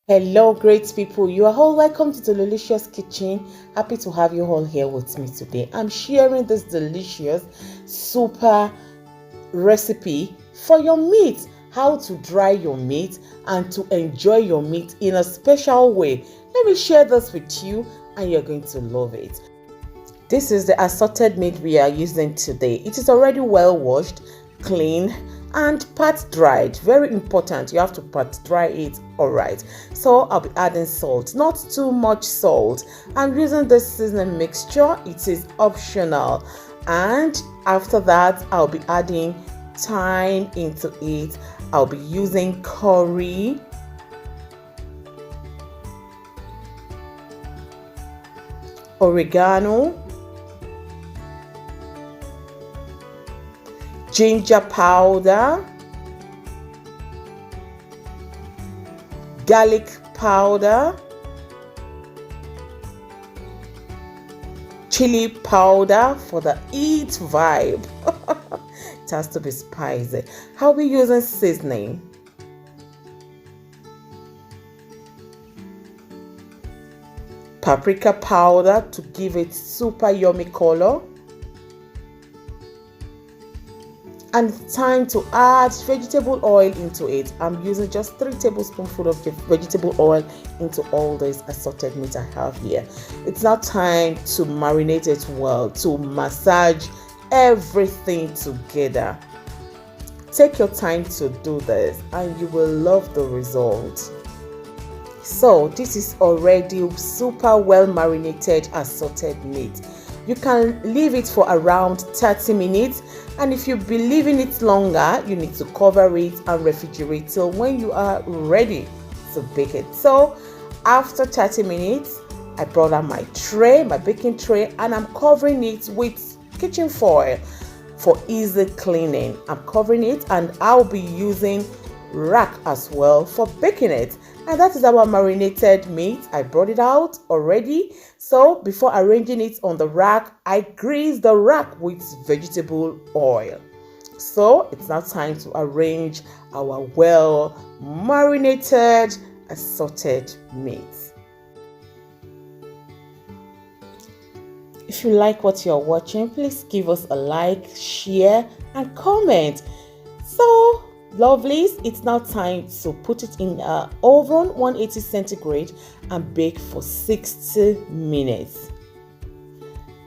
Hello, great people. You are all welcome to the Delicious Kitchen. Happy to have you all here with me today. I'm sharing this delicious, super recipe for your meat. How to dry your meat and to enjoy your meat in a special way. Let me share this with you and you're going to love it. This is the assorted meat we are using today. It is already well washed, clean, and pat dried. Very important, you have to pat dry it. All right, so I'll be adding salt, not too much salt. I'm using this seasoning mixture. It is optional, and after that I'll be adding thyme into it. I'll be using curry, oregano, ginger powder, garlic powder, chili powder for the heat vibe. It has to be spicy. I'll be using seasoning, paprika powder to give it super yummy color, and it's time to add vegetable oil into it. I'm using just 3 tablespoonfuls of vegetable oil into all this assorted meat I have here. It's now time to marinate it well, to massage everything together. Take your time to do this and you will love the result. So this is already super well marinated assorted meat. You can leave it for around 30 minutes, and if you be leaving it longer, you need to cover it and refrigerate till when you are ready to bake it. So after 30 minutes, I brought out my tray, my baking tray, and I'm covering it with kitchen foil for easy cleaning. I'm covering it, and I'll be using rack as well for baking it. And that is our marinated meat. I brought it out already. So before arranging it on the rack, I greased the rack with vegetable oil. So it's now time to arrange our well marinated assorted meat. If you like what you're watching, please give us a like, share, and comment. So lovelies, it's now time to put it in our oven 180 centigrade and bake for 60 minutes.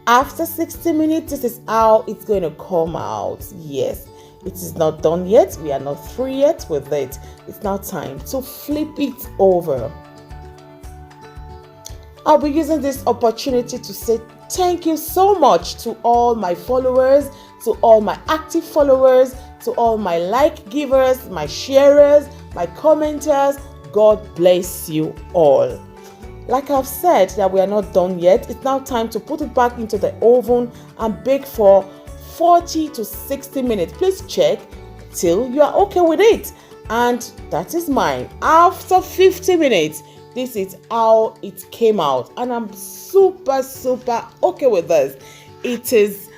After 60 minutes, this is how it's going to come out. Yes, it is not done yet. We are not through yet with it. It's now time to flip it over. I'll be using this opportunity to say thank you so much to all my followers, to all my active followers, to all my like givers, my sharers, my commenters. God bless you all. Like I've said that we are not done yet. It's now time to put it back into the oven and bake for 40 to 60 minutes. Please check till you are okay with it. And that is mine. After 50 minutes, this is how it came out, and I'm super okay with this. It is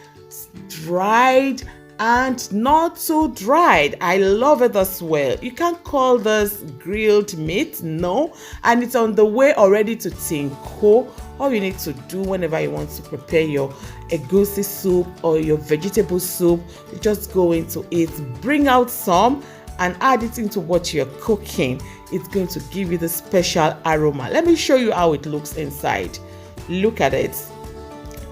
dried and not too dried. I love it as well. You can't call this grilled meat, no. And it's on the way already to tinko. All you need to do whenever you want to prepare your egusi soup or your vegetable soup, you just go into it, bring out some and add it into what you're cooking. It's going to give you the special aroma. Let me show you how it looks inside. Look at it.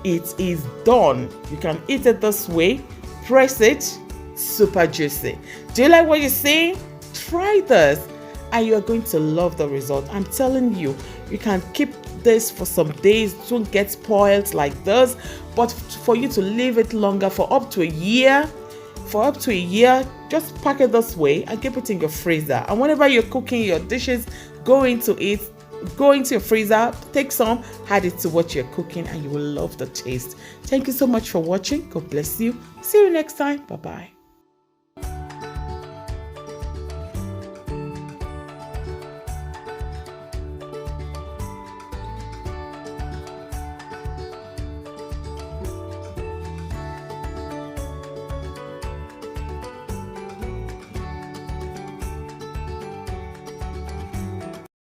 It is done. You can eat it this way. Press it. Super juicy. Do you like what you see? Try this and you're going to love the result. I'm telling you, you can keep this for some days. It won't get spoiled like this, but for you to leave it longer, for up to a year, just pack it this way and keep it in your freezer. And whenever you're cooking your dishes, go into your freezer, take some, add it to what you're cooking, and you will love the taste. Thank you so much for watching. God bless you. See you next time. Bye bye.